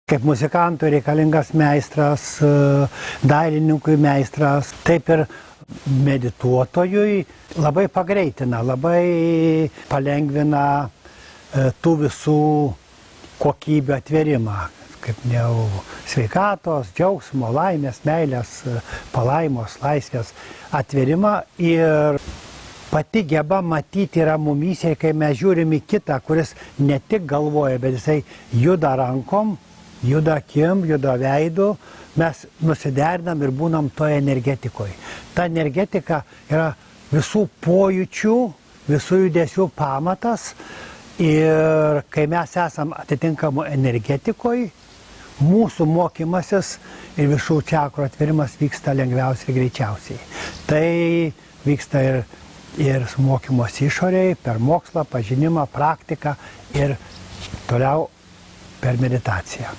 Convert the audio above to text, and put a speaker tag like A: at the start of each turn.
A: Kaip muzikantui reikalingas meistras, dailininkui meistras, taip ir medituotojui labai pagreitina, labai palengvina tų visų kokybių atvėrimą, kaip jau sveikatos, džiaugsmo, laimės, meilės, palaimos, laisvės atvėrimą. Ir pati geba matyti yra mumyse, kai mes žiūrim į kitą, kuris ne tik galvoja, bet jisai juda rankom, juda akim, juda veidu, mes nusiderinam ir būnam toje energetikoje. Ta energetika yra visų pojūčių, visų judesių pamatas ir kai mes esam atitinkamų energetikoje, mūsų mokymasis ir visų čakrų atvėrimas vyksta lengviausiai ir greičiausiai. Tai vyksta ir mokymos išorėje, per mokslą, pažinimą, praktiką ir toliau per meditaciją.